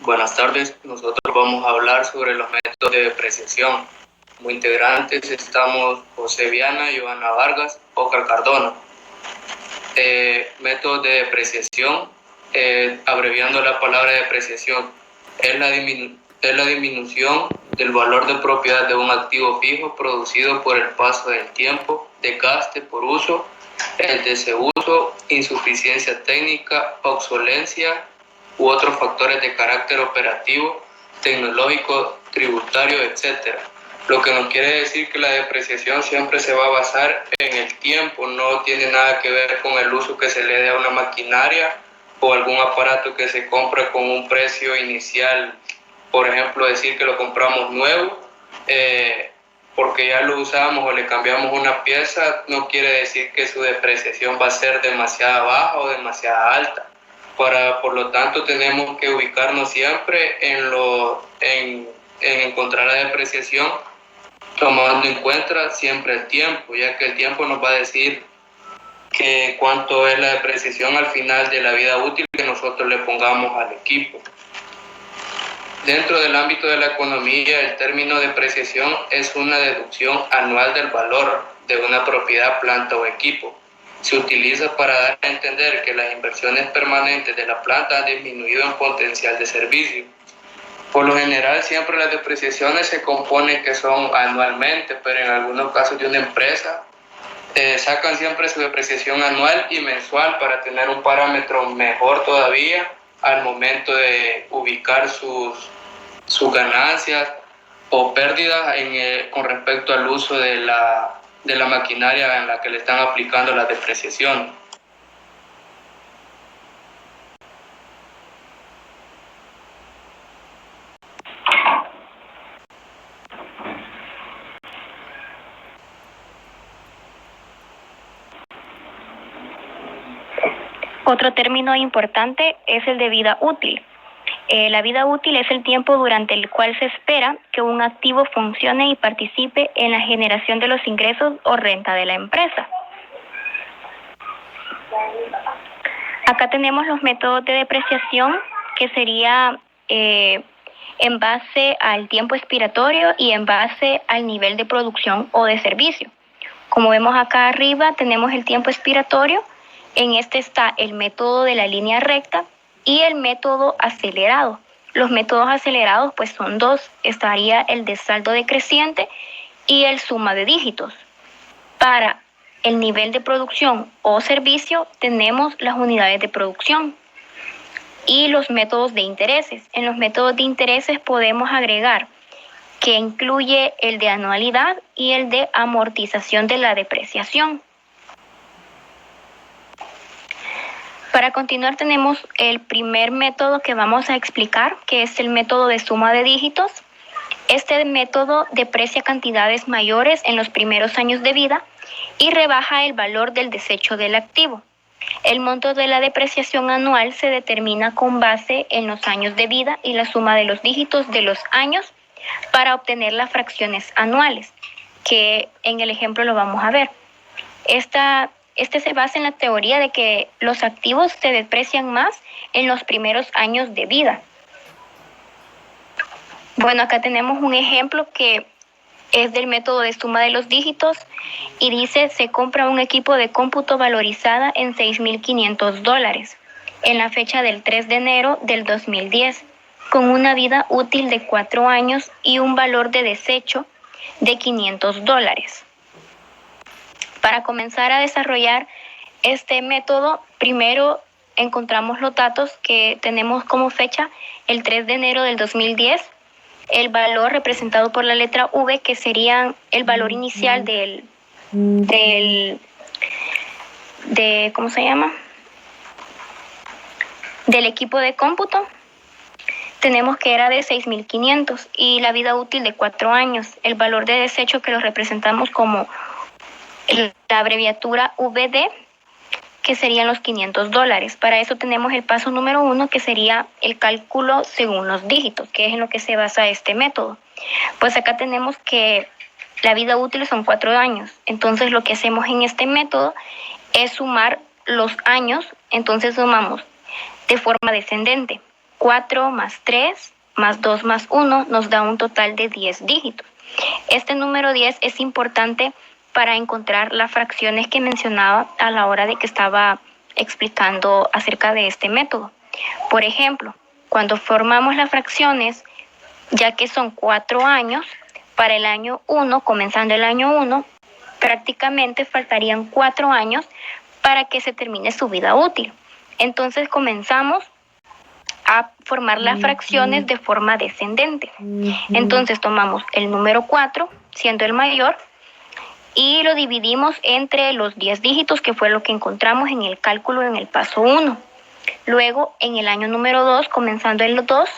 Buenas tardes, nosotros vamos a hablar sobre los métodos de depreciación. Como integrantes estamos José Viana, Giovanna Vargas, Oscar Cardona. Métodos de depreciación, abreviando la palabra depreciación, es la disminución del valor de propiedad de un activo fijo producido por el paso del tiempo, desgaste por uso, el desuso, insuficiencia técnica, obsolencia u otros factores de carácter operativo, tecnológico, tributario, etc. Lo que nos quiere decir que la depreciación siempre se va a basar en el tiempo, no tiene nada que ver con el uso que se le dé a una maquinaria o algún aparato que se compra con un precio inicial. Por ejemplo, decir que lo compramos nuevo, porque ya lo usamos o le cambiamos una pieza, no quiere decir que su depreciación va a ser demasiado baja o demasiado alta. Por lo tanto, tenemos que ubicarnos siempre en encontrar la depreciación, tomando en cuenta siempre el tiempo, ya que el tiempo nos va a decir que cuánto es la depreciación al final de la vida útil que nosotros le pongamos al equipo. Dentro del ámbito de la economía, el término depreciación es una deducción anual del valor de una propiedad, planta o equipo. Se utiliza para dar a entender que las inversiones permanentes de la planta han disminuido en potencial de servicio. Por lo general, siempre las depreciaciones se componen que son anualmente, pero en algunos casos de una empresa sacan siempre su depreciación anual y mensual para tener un parámetro mejor todavía al momento de ubicar sus ganancias o pérdidas con respecto al uso de la maquinaria en la que le están aplicando la depreciación. Otro término importante es el de vida útil. La vida útil es el tiempo durante el cual se espera que un activo funcione y participe en la generación de los ingresos o renta de la empresa. Acá tenemos los métodos de depreciación, que sería en base al tiempo expiratorio y en base al nivel de producción o de servicio. Como vemos acá arriba, tenemos el tiempo expiratorio. En este está el método de la línea recta y el método acelerado. Los métodos acelerados pues son dos. Estaría el de saldo decreciente y el suma de dígitos. Para el nivel de producción o servicio tenemos las unidades de producción y los métodos de intereses. En los métodos de intereses podemos agregar que incluye el de anualidad y el de amortización de la depreciación. Para continuar tenemos el primer método que vamos a explicar, que es el método de suma de dígitos. Este método deprecia cantidades mayores en los primeros años de vida y rebaja el valor del desecho del activo. El monto de la depreciación anual se determina con base en los años de vida y la suma de los dígitos de los años para obtener las fracciones anuales, que en el ejemplo lo vamos a ver. Este se basa en la teoría de que los activos se deprecian más en los primeros años de vida. Bueno, acá tenemos un ejemplo que es del método de suma de los dígitos y dice: se compra un equipo de cómputo valorizada en $6,500 en la fecha del 3 de enero del 2010, con una vida útil de 4 años y un valor de desecho de $500. Para comenzar a desarrollar este método, primero encontramos los datos que tenemos como fecha el 3 de enero del 2010, el valor representado por la letra V, que sería el valor inicial del equipo de cómputo. Tenemos que era de 6,500 y la vida útil de 4 años. El valor de desecho, que lo representamos como la abreviatura VD, que serían los $500. Para eso tenemos el paso número 1, que sería el cálculo según los dígitos, que es en lo que se basa este método. Pues acá tenemos que la vida útil son 4 años. Entonces lo que hacemos en este método es sumar los años. Entonces sumamos de forma descendente. 4 más 3 más 2 más 1 nos da un total de 10 dígitos. Este número 10 es importante para encontrar las fracciones que mencionaba a la hora de que estaba explicando acerca de este método. Por ejemplo, cuando formamos las fracciones, ya que son 4 años, para el año 1, comenzando el año 1, prácticamente faltarían 4 años para que se termine su vida útil. Entonces comenzamos a formar las fracciones de forma descendente. Entonces tomamos el número 4, siendo el mayor, y lo dividimos entre los 10 dígitos, que fue lo que encontramos en el cálculo en el paso 1. Luego, en el año número 2, comenzando el 2,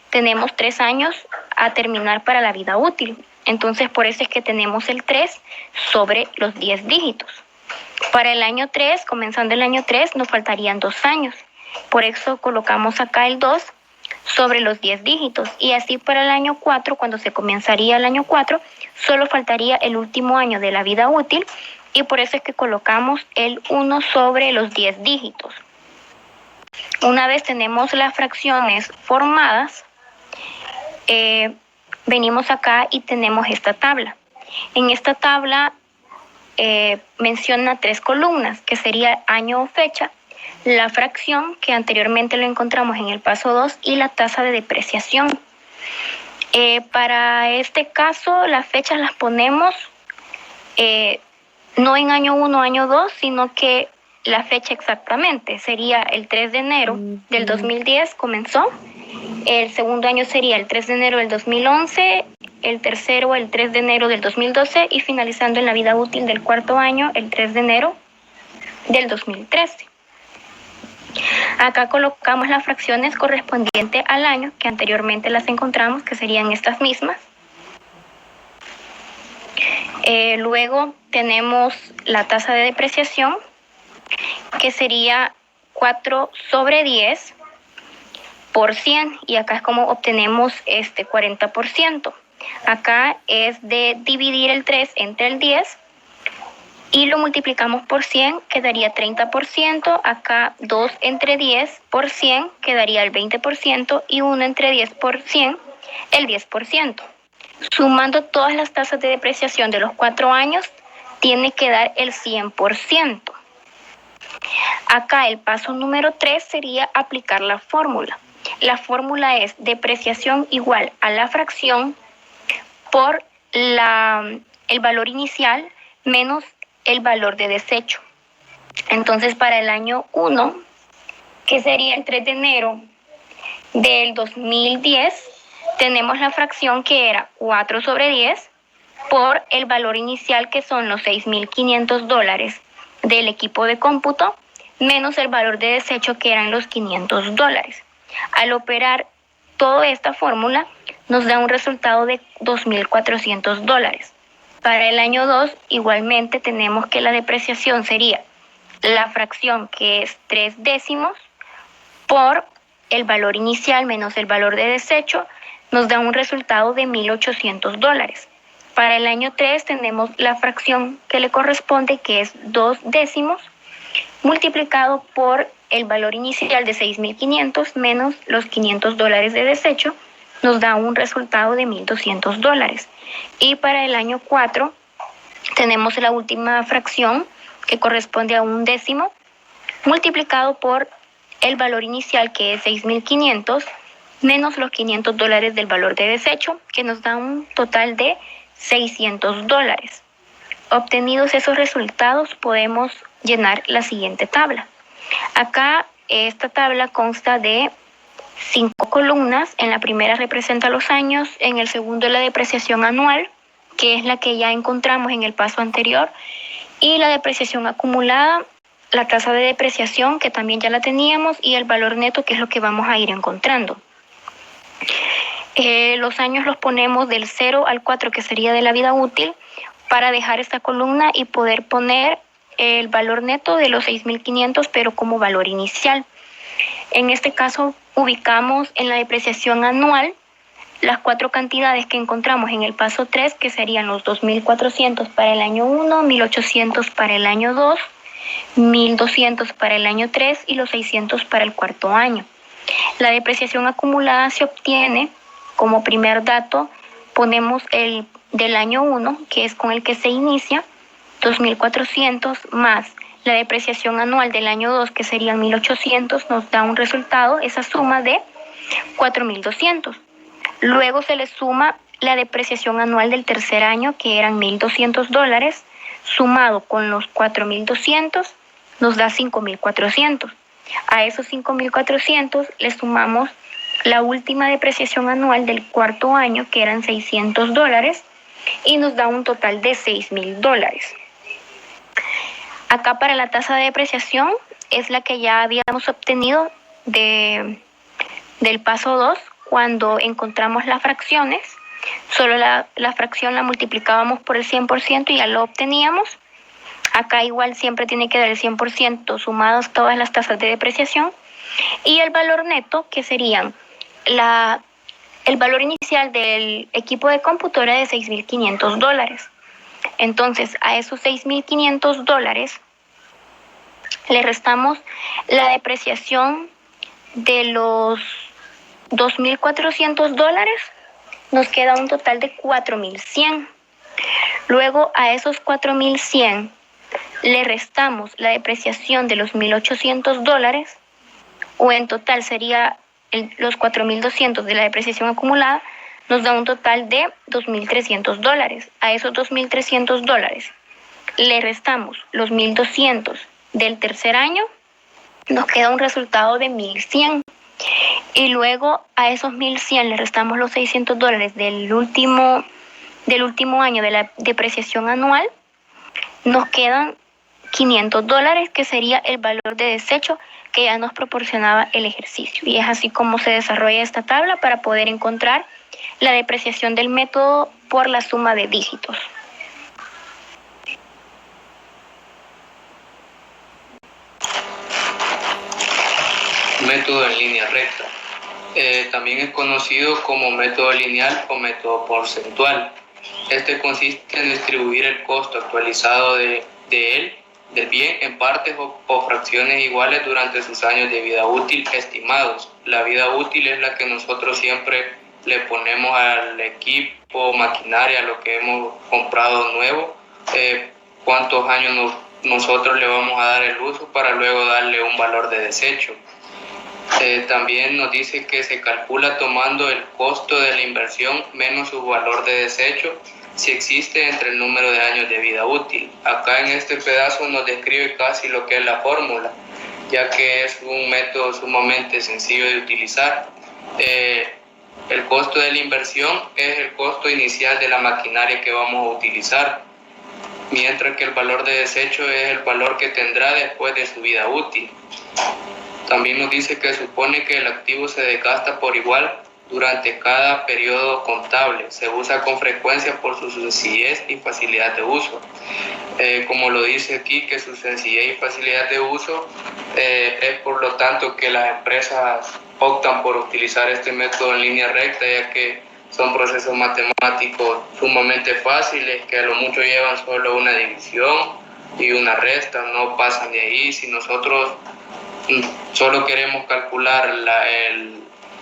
tenemos 3 años a terminar para la vida útil. Entonces, por eso es que tenemos el 3 sobre los 10 dígitos. Para el año 3, comenzando el año 3, nos faltarían 2 años. Por eso colocamos acá el 2 sobre los 10 dígitos. Y así para el año 4, cuando se comenzaría el año 4, solo faltaría el último año de la vida útil. Y por eso es que colocamos el 1 sobre los 10 dígitos. Una vez tenemos las fracciones formadas, venimos acá y tenemos esta tabla. En esta tabla menciona 3 columnas, que sería año o fecha, la fracción, que anteriormente lo encontramos en el paso 2, y la tasa de depreciación. Para este caso, las fechas las ponemos no en año 1, año 2, sino que la fecha exactamente sería el 3 de enero del 2010 comenzó, el segundo año sería el 3 de enero del 2011, el tercero el 3 de enero del 2012 y finalizando en la vida útil del cuarto año el 3 de enero del 2013. Acá colocamos las fracciones correspondientes al año que anteriormente las encontramos, que serían estas mismas. Luego tenemos la tasa de depreciación, que sería 4 sobre 10 por 100, y acá es como obtenemos este 40%. Acá es de dividir el 3 entre el 10 y lo multiplicamos por 100, quedaría 30%. Acá 2 entre 10 por 100 quedaría el 20% y 1 entre 10 por 100 el 10%. Sumando todas las tasas de depreciación de los 4 años, tiene que dar el 100%. Acá el paso número 3 sería aplicar la fórmula. La fórmula es depreciación igual a la fracción por el valor inicial menos el valor de desecho. Entonces, para el año 1, que sería el 3 de enero del 2010, tenemos la fracción que era 4 sobre 10 por el valor inicial, que son los $6,500 del equipo de cómputo, menos el valor de desecho, que eran los $500. Al operar toda esta fórmula, nos da un resultado de $2,400. Para el año 2, igualmente tenemos que la depreciación sería la fracción, que es 3 décimos, por el valor inicial menos el valor de desecho, nos da un resultado de $1,800. Para el año 3 tenemos la fracción que le corresponde, que es 2 décimos, multiplicado por el valor inicial de 6,500 menos los $500 de desecho, nos da un resultado de $1,200. Y para el año 4 tenemos la última fracción, que corresponde a 1 décimo, multiplicado por el valor inicial, que es 6,500, menos los $500 del valor de desecho, que nos da un total de $600. Obtenidos esos resultados, podemos llenar la siguiente tabla. Acá esta tabla consta de 5 columnas. En la primera representa los años, en el segundo la depreciación anual, que es la que ya encontramos en el paso anterior, y la depreciación acumulada, la tasa de depreciación, que también ya la teníamos, y el valor neto, que es lo que vamos a ir encontrando. Los años los ponemos del 0 al 4, que sería de la vida útil, para dejar esta columna y poder poner el valor neto de los 6,500, pero como valor inicial. En este caso, ubicamos en la depreciación anual las 4 cantidades que encontramos en el paso 3, que serían los 2,400 para el año 1, 1,800 para el año 2, 1,200 para el año 3 y los 600 para el cuarto año. La depreciación acumulada se obtiene como primer dato, ponemos el del año 1, que es con el que se inicia, 2.400 más la depreciación anual del año 2, que serían 1.800, nos da un resultado, esa suma de 4.200. Luego se le suma la depreciación anual del tercer año, que eran $1.200, sumado con los 4.200, nos da 5.400. A esos 5.400 le sumamos la última depreciación anual del cuarto año, que eran $600, y nos da un total de $6.000. Acá para la tasa de depreciación es la que ya habíamos obtenido del paso 2, cuando encontramos las fracciones. Solo la fracción la multiplicábamos por el 100% y ya lo obteníamos. Acá igual siempre tiene que dar el 100% sumados todas las tasas de depreciación. Y el valor neto, que serían el valor inicial del equipo de cómputo era de $6.500. Entonces, a esos $6.500 le restamos la depreciación de los $2.400, nos queda un total de 4.100. Luego a esos 4.100 le restamos la depreciación de los $1.800, o en total sería los 4.200 de la depreciación acumulada, nos da un total de $2.300. A esos $2.300 le restamos los 1.200 del tercer año, nos queda un resultado de 1.100. Y luego a esos 1.100 le restamos los $600 del último año de la depreciación anual, nos quedan $500, que sería el valor de desecho que ya nos proporcionaba el ejercicio. Y es así como se desarrolla esta tabla para poder encontrar la depreciación del método por la suma de dígitos. Método en línea recta. También es conocido como método lineal o método porcentual. Este consiste en distribuir el costo actualizado del bien en partes o fracciones iguales durante sus años de vida útil estimados. La vida útil es la que nosotros siempre le ponemos al equipo, maquinaria, a lo que hemos comprado nuevo, cuántos años nosotros le vamos a dar el uso para luego darle un valor de desecho. También nos dice que se calcula tomando el costo de la inversión menos su valor de desecho si existe entre el número de años de vida útil. Acá en este pedazo nos describe casi lo que es la fórmula, ya que es un método sumamente sencillo de utilizar. El costo de la inversión es el costo inicial de la maquinaria que vamos a utilizar, mientras que el valor de desecho es el valor que tendrá después de su vida útil. También nos dice que supone que el activo se desgasta por igual durante cada periodo contable. Se usa con frecuencia por su sencillez y facilidad de uso. Como lo dice aquí, que su sencillez y facilidad de uso es por lo tanto que las empresas optan por utilizar este método en línea recta, ya que son procesos matemáticos sumamente fáciles, que a lo mucho llevan solo una división y una resta, no pasan de ahí. Si nosotros solo queremos calcular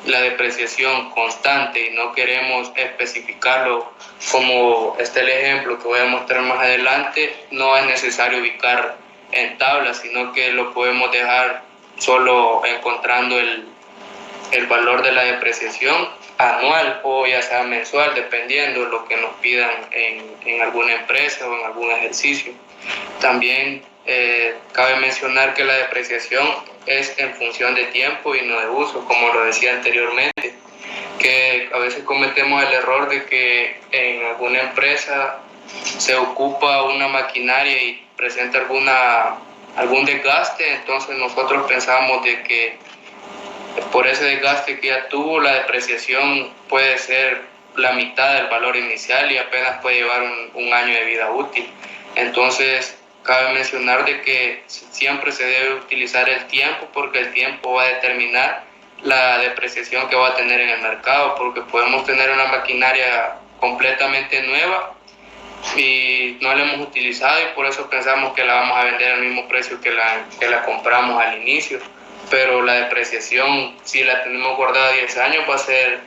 la depreciación constante y no queremos especificarlo, como está el ejemplo que voy a mostrar más adelante, no es necesario ubicar en tablas, sino que lo podemos dejar solo encontrando el valor de la depreciación anual o ya sea mensual, dependiendo de lo que nos pidan en alguna empresa o en algún ejercicio. También cabe mencionar que la depreciación es en función de tiempo y no de uso, como lo decía anteriormente, que a veces cometemos el error de que en alguna empresa se ocupa una maquinaria y presenta algún desgaste, entonces nosotros pensamos de que por ese desgaste que ya tuvo, la depreciación puede ser la mitad del valor inicial y apenas puede llevar un año de vida útil. Entonces cabe mencionar de que siempre se debe utilizar el tiempo, porque el tiempo va a determinar la depreciación que va a tener en el mercado, porque podemos tener una maquinaria completamente nueva y no la hemos utilizado y por eso pensamos que la vamos a vender al mismo precio que la compramos al inicio. pero la depreciación, si la tenemos guardada 10 años, va a ser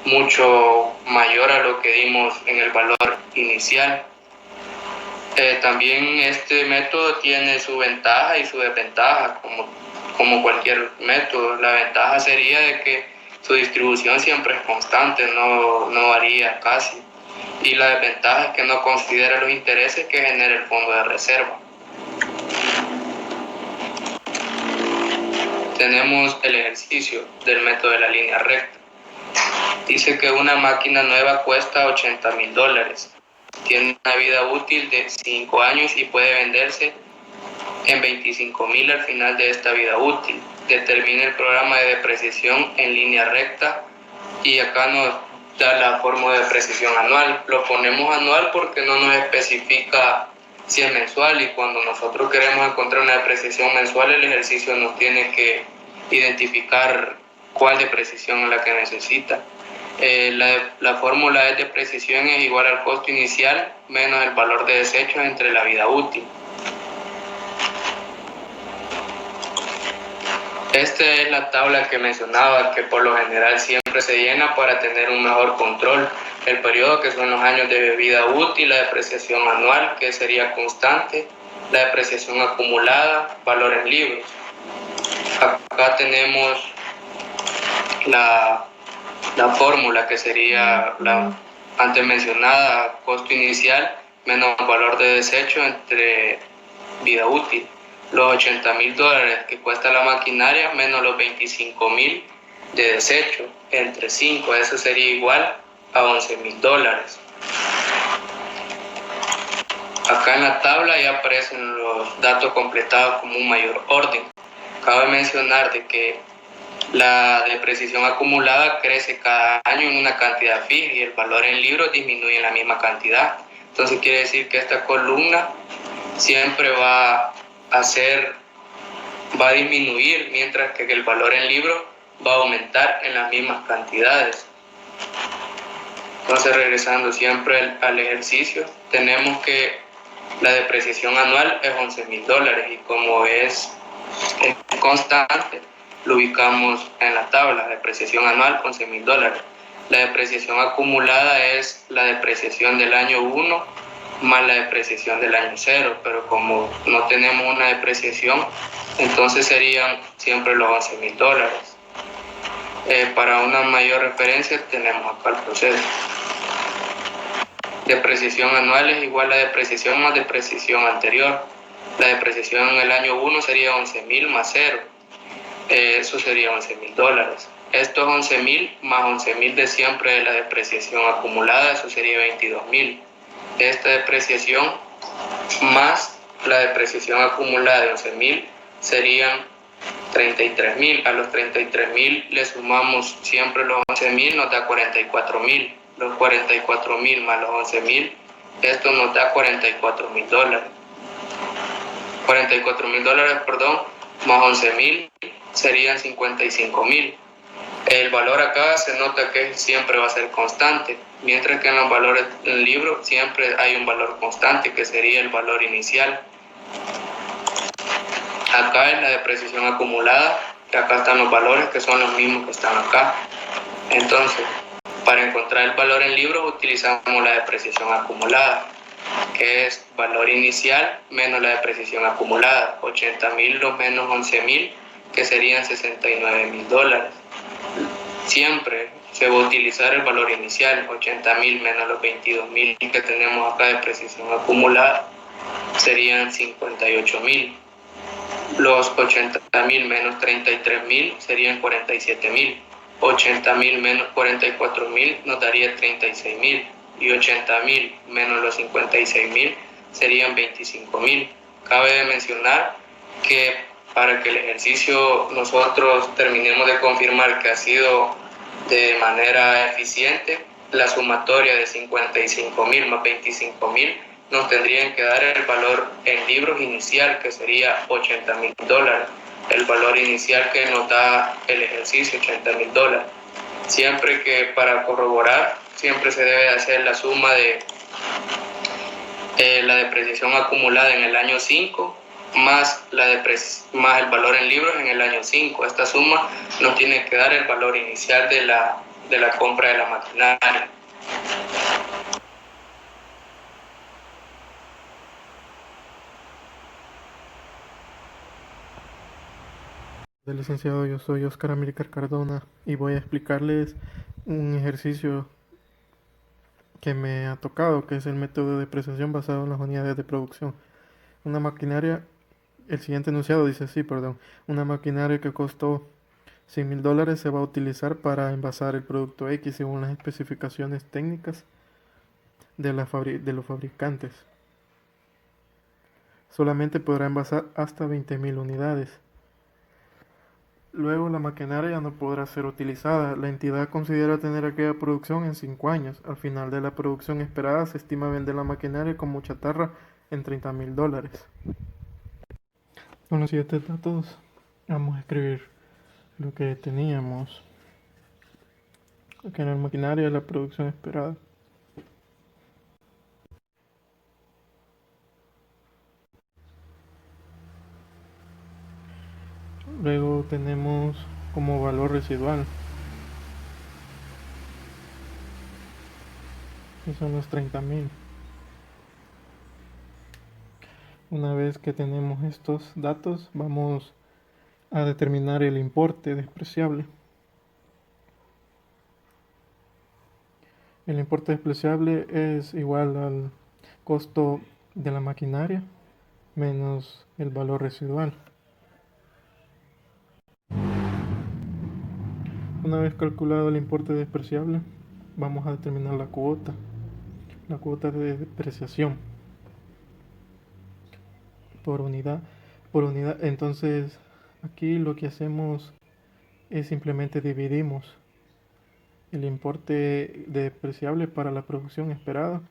mucho mayor a lo que dimos en el valor inicial. También este método tiene su ventaja y su desventaja, como cualquier método. La ventaja sería de que su distribución siempre es constante, no varía casi. Y la desventaja es que no considera los intereses que genera el fondo de reserva. Tenemos el ejercicio del método de la línea recta. Dice que una máquina nueva cuesta $80,000. Tiene una vida útil de 5 años y puede venderse en 25,000 al final de esta vida útil. Determine el programa de depreciación en línea recta y acá nos da la fórmula de depreciación anual. Lo ponemos anual porque no nos especifica si es mensual, y cuando nosotros queremos encontrar una depreciación mensual, el ejercicio nos tiene que identificar cuál depreciación es la que necesita. La fórmula de depreciación es igual al costo inicial menos el valor de desechos entre la vida útil. Esta es la tabla que mencionaba, que por lo general siempre se llena para tener un mejor control. El periodo, que son los años de vida útil, la depreciación anual, que sería constante, la depreciación acumulada, valor en libros. Acá tenemos la fórmula, que sería la antes mencionada, costo inicial menos valor de desecho entre vida útil. Los $80,000 que cuesta la maquinaria menos los 25,000 de desecho entre 5, eso sería igual a $11,000. Acá en la tabla ya aparecen los datos completados como un mayor orden. Cabe mencionar de que la depreciación acumulada crece cada año en una cantidad fija y el valor en libros disminuye en la misma cantidad. Entonces quiere decir que esta columna siempre va a disminuir, mientras que el valor en libros va a aumentar en las mismas cantidades. Entonces, regresando siempre al ejercicio, tenemos que la depreciación anual es $11,000 y como es constante, lo ubicamos en la tabla. Depreciación anual, $11,000. La depreciación acumulada es la depreciación del año 1 más la depreciación del año 0, pero como no tenemos una depreciación, entonces serían siempre los $11,000. Para una mayor referencia tenemos acá el proceso. Depreciación anual es igual a depreciación más depreciación anterior. La depreciación en el año 1 sería 11,000 más 0. Eso sería $11,000. Estos 11,000 más 11,000 de siempre de la depreciación acumulada, eso sería 22,000. Esta depreciación más la depreciación acumulada de 11,000 serían 33,000. A los 33,000 le sumamos siempre los 11,000, nos da 44,000. Los 44,000 más los 11,000, esto nos da $44,000. $44,000, más 11,000 serían 55,000. El valor acá se nota que siempre va a ser constante, mientras que en los valores del libro siempre hay un valor constante, que sería el valor inicial. Acá es la depreciación acumulada, y acá están los valores que son los mismos que están acá. Entonces, para encontrar el valor en libros utilizamos la depreciación acumulada, que es valor inicial menos la depreciación acumulada. 80,000 menos 11,000, que serían $69,000. Siempre se va a utilizar el valor inicial. 80,000 menos los 22,000 que tenemos acá de depreciación acumulada serían 58,000. Los 80,000 menos 33,000 serían 47,000. 80,000 menos 44,000 nos daría 36,000. Y 80,000 menos los 56,000 serían 25,000. Cabe de mencionar que para que el ejercicio nosotros terminemos de confirmar que ha sido de manera eficiente, la sumatoria de 55,000 más 25,000 nos tendrían que dar el valor en libros inicial, que sería $80,000. El valor inicial que nos da el ejercicio, $80,000. Siempre que para corroborar, siempre se debe hacer la suma de la depreciación acumulada en el año 5 más el valor en libros en el año 5. Esta suma nos tiene que dar el valor inicial de la compra de la maquinaria. Licenciado, yo soy Oscar Amílcar Cardona y voy a explicarles un ejercicio que me ha tocado, que es el método de depreciación basado en las unidades de producción. Una maquinaria, el siguiente enunciado dice así, perdón, una maquinaria que costó $100,000 se va a utilizar para envasar el producto X según las especificaciones técnicas de los fabricantes. Solamente podrá envasar hasta 20,000 unidades. Luego la maquinaria ya no podrá ser utilizada. La entidad considera tener aquella producción en 5 años. Al final de la producción esperada se estima vender la maquinaria como chatarra en $30,000. Con los siguientes datos vamos a escribir lo que teníamos. Aquí en la maquinaria la producción esperada. Luego tenemos como valor residual, que son los 30,000. Una vez que tenemos estos datos, vamos a determinar el importe despreciable. El importe despreciable es igual al costo de la maquinaria menos el valor residual. Una vez calculado el importe despreciable, vamos a determinar la cuota de depreciación por unidad. Entonces, aquí lo que hacemos es simplemente dividimos el importe despreciable para la producción esperada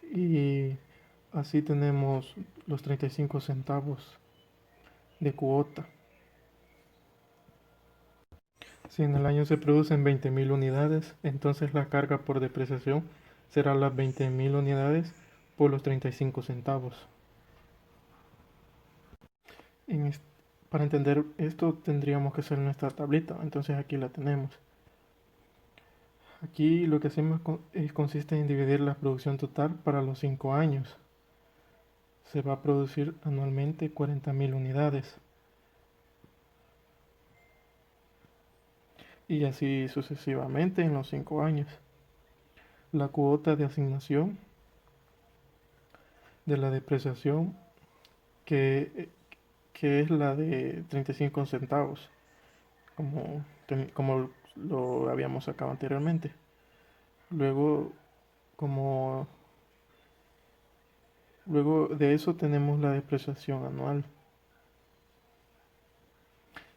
y así tenemos los 35 centavos de cuota. Si en el año se producen 20,000 unidades, entonces la carga por depreciación será las 20,000 unidades por los 35 centavos. Para entender esto tendríamos que hacer nuestra tablita, entonces aquí la tenemos. Aquí lo que hacemos consiste en dividir la producción total para los 5 años. Se va a producir anualmente 40,000 unidades. Y así sucesivamente en los 5 años. La cuota de asignación de la depreciación, que es la de 35 centavos, como lo habíamos sacado anteriormente. Luego de eso tenemos la depreciación anual,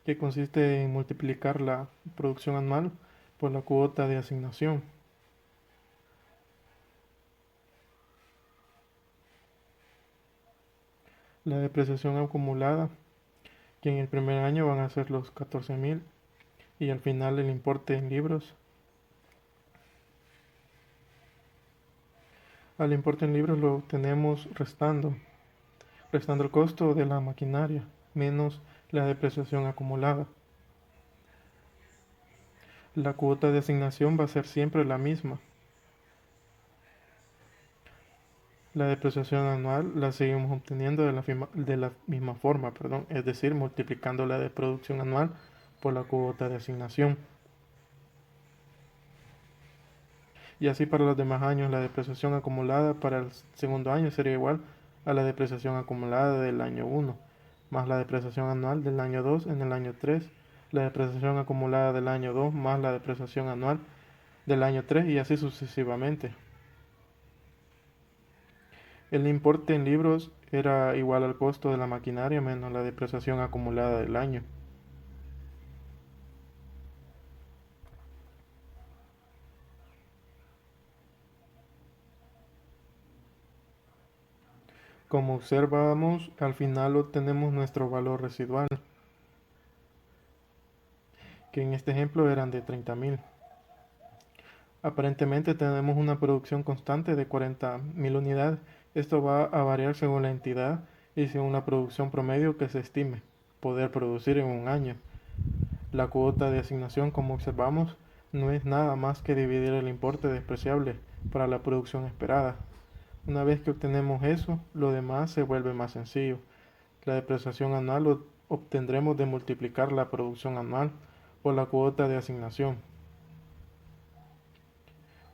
que consiste en multiplicar la producción anual por la cuota de asignación. La depreciación acumulada, que en el primer año van a ser los 14,000 y al final el importe en libros. Al importe en libros lo obtenemos restando el costo de la maquinaria menos la depreciación acumulada. La cuota de asignación va a ser siempre la misma. La depreciación anual la seguimos obteniendo de la misma forma, es decir, multiplicando la de producción anual por la cuota de asignación. Y así para los demás años, la depreciación acumulada para el segundo año sería igual a la depreciación acumulada del año 1, más la depreciación anual del año 2 en el año 3, la depreciación acumulada del año 2 más la depreciación anual del año 3 y así sucesivamente. El importe en libros era igual al costo de la maquinaria menos la depreciación acumulada del año. Como observamos, al final obtenemos nuestro valor residual, que en este ejemplo eran de 30,000. Aparentemente tenemos una producción constante de 40,000 unidades. Esto va a variar según la entidad y según la producción promedio que se estime poder producir en un año. La cuota de asignación, como observamos, no es nada más que dividir el importe despreciable para la producción esperada. Una vez que obtenemos eso, lo demás se vuelve más sencillo. La depreciación anual lo obtendremos de multiplicar la producción anual por la cuota de asignación.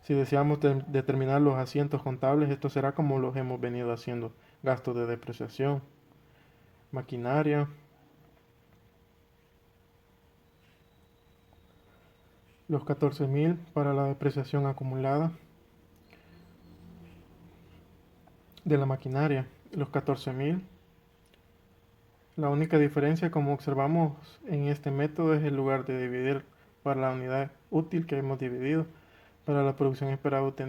Si deseamos determinar los asientos contables, esto será como los hemos venido haciendo: gastos de depreciación, maquinaria, los 14.000 para la depreciación acumulada de la maquinaria, los 14.000. La única diferencia, como observamos en este método, es el lugar de dividir para la unidad útil que hemos dividido para la producción esperada obtenida.